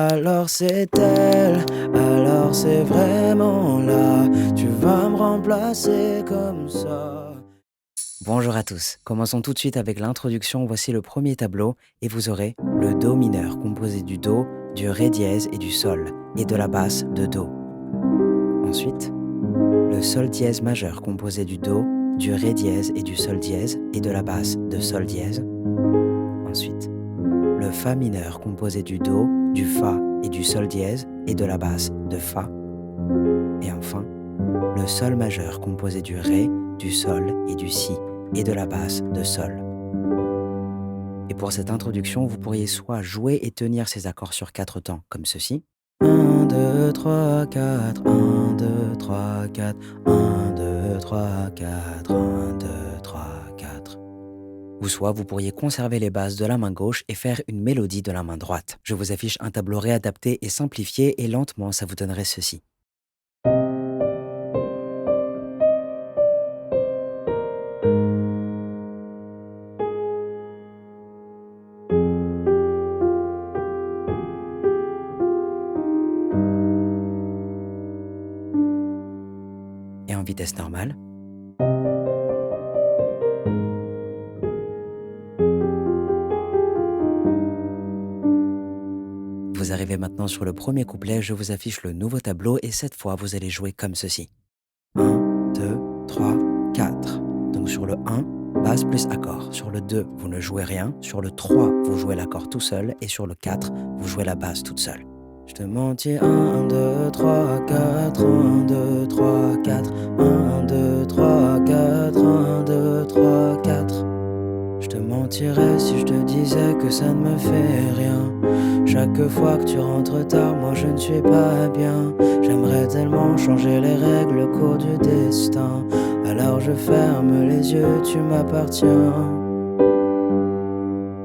Alors c'est elle, alors c'est vraiment là. Tu vas me remplacer comme ça. Bonjour à tous, commençons tout de suite avec l'introduction. Voici le premier tableau et vous aurez le Do mineur composé du Do, du Ré dièse et du Sol et de la basse de Do. Ensuite, le Sol dièse majeur composé du Do, du Ré dièse et du Sol dièse et de la basse de Sol dièse. Ensuite, le Fa mineur composé du Do, du Fa et du Sol dièse et de la basse de Fa. Et enfin, le Sol majeur composé du Ré, du Sol et du Si et de la basse de Sol. Et pour cette introduction, vous pourriez soit jouer et tenir ces accords sur 4 temps, comme ceci. 1, 2, 3, 4, 1, 2, 3, 4, 1, 2, 3, 4, 1, 2, 3, 4. Ou soit vous pourriez conserver les basses de la main gauche et faire une mélodie de la main droite. Je vous affiche un tableau réadapté et simplifié et lentement ça vous donnerait ceci. Et en vitesse normale. Vous arrivez maintenant sur le premier couplet, je vous affiche le nouveau tableau et cette fois vous allez jouer comme ceci. 1, 2, 3, 4. Donc sur le 1, basse plus accord. Sur le 2, vous ne jouez rien. Sur le 3, vous jouez l'accord tout seul. Et sur le 4, vous jouez la basse toute seule. Je te mentis 1, 2, 3, 4, 1, 2, 3, 4, 1, 2, 3, 4, 1, 2, 3, 4. Je te mentirais si je te disais que ça ne me fait rien. Chaque fois que tu rentres tard, moi je ne suis pas bien. J'aimerais tellement changer les règles au cours du destin. Alors je ferme les yeux, tu m'appartiens.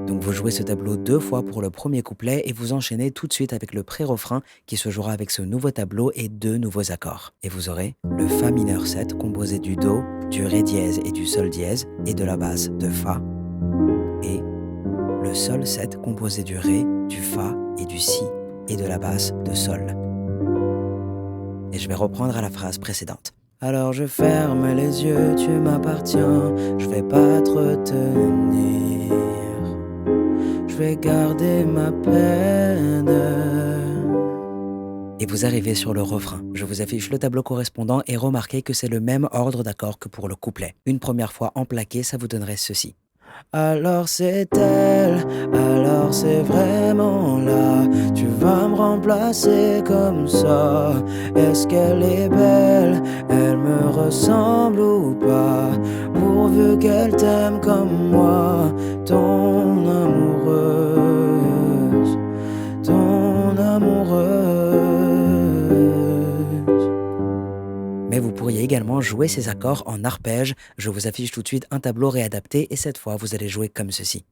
Donc vous jouez ce tableau 2 fois pour le premier couplet et vous enchaînez tout de suite avec le pré-refrain qui se jouera avec ce nouveau tableau et 2 nouveaux accords. Et vous aurez le Fa mineur 7 composé du Do, du Ré dièse et du Sol dièse et de la basse de Fa. Et le Sol 7 composé du Ré, du Fa et du Si et de la basse de Sol. Et je vais reprendre à la phrase précédente. Alors je ferme les yeux, tu m'appartiens, je vais pas te retenir, je vais garder ma peine. Et vous arrivez sur le refrain. Je vous affiche le tableau correspondant et remarquez que c'est le même ordre d'accords que pour le couplet. Une première fois en plaqué, ça vous donnerait ceci. Alors c'est elle, alors c'est vraiment là. Tu vas me remplacer comme ça. Est-ce qu'elle est belle, elle me ressemble ou pas? Pourvu qu'elle t'aime comme moi, ton amoureuse, ton amoureuse. Mais vous pourriez également jouer ces accords en arpège. Je vous affiche tout de suite un tableau réadapté et cette fois vous allez jouer comme ceci.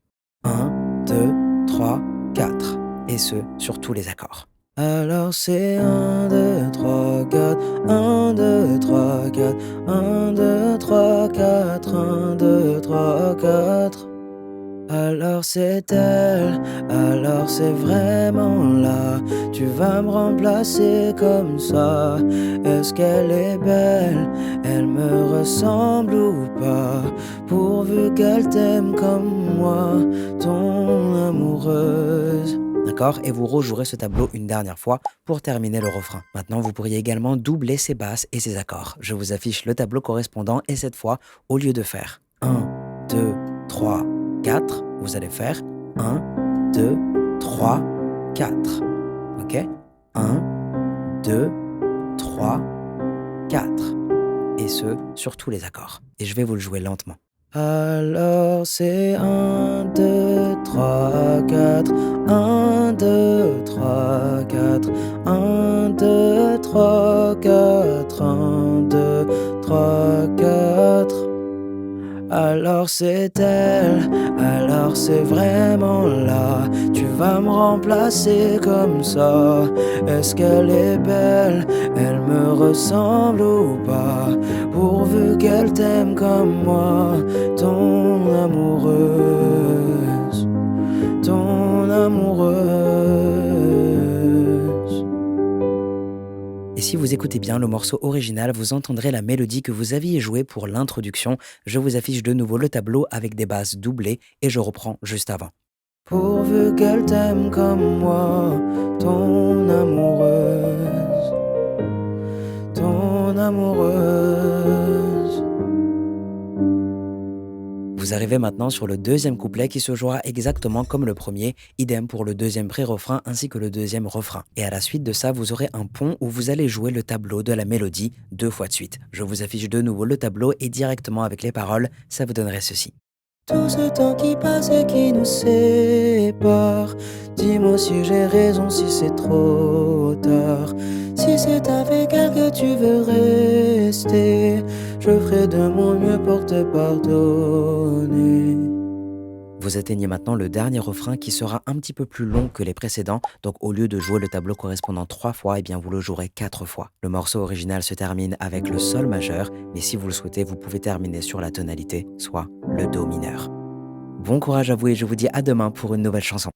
1, 2, 3, 4. Et ce, sur tous les accords. Alors c'est 1, 2, 3, 4, 1, 2, 3, 4, 1, 2, 3, 4, 1, 2, 3, 4. Alors c'est elle, alors c'est vraiment là. Tu vas me remplacer comme ça. Est-ce qu'elle est belle, elle me ressemble ou pas? Pourvu qu'elle t'aime comme moi, ton amoureuse. D'accord? Et vous rejouerez ce tableau une dernière fois pour terminer le refrain. Maintenant, vous pourriez également doubler ces basses et ces accords. Je vous affiche le tableau correspondant et cette fois, au lieu de faire 1, 2, 3, 4, vous allez faire 1, 2, 3, 4. Ok? 1, 2, 3, 4. Et ce, sur tous les accords. Et je vais vous le jouer lentement. Alors c'est 1, 2, 3, 4. 1, 2, 3, 4. 1, 2, 3, 4. 1, 2, 3, 4. Alors c'est elle, alors c'est vraiment là. Tu vas me remplacer comme ça. Est-ce qu'elle est belle, elle me ressemble ou pas? Pourvu qu'elle t'aime comme moi, ton amoureuse, ton amoureuse. si vous écoutez bien le morceau original, vous entendrez la mélodie que vous aviez jouée pour l'introduction. Je vous affiche de nouveau le tableau avec des basses doublées et je reprends juste avant. Pourvu qu'elle t'aime comme moi, ton amoureuse, ton amoureuse. Vous arrivez maintenant sur le deuxième couplet qui se jouera exactement comme le premier, idem pour le deuxième pré-refrain ainsi que le deuxième refrain. Et à la suite de ça, vous aurez un pont où vous allez jouer le tableau de la mélodie 2 fois de suite. Je vous affiche de nouveau le tableau et directement avec les paroles, ça vous donnerait ceci. Tout ce temps qui passe et qui nous sépare, dis-moi si j'ai raison, si c'est trop tard. Si c'est avec elle que tu veux rester, je ferai de mon mieux pour te pardonner. Vous atteignez maintenant le dernier refrain qui sera un petit peu plus long que les précédents, donc au lieu de jouer le tableau correspondant 3 fois, eh bien vous le jouerez 4 fois. Le morceau original se termine avec le sol majeur, mais si vous le souhaitez, vous pouvez terminer sur la tonalité, soit le do mineur. Bon courage à vous et je vous dis à demain pour une nouvelle chanson.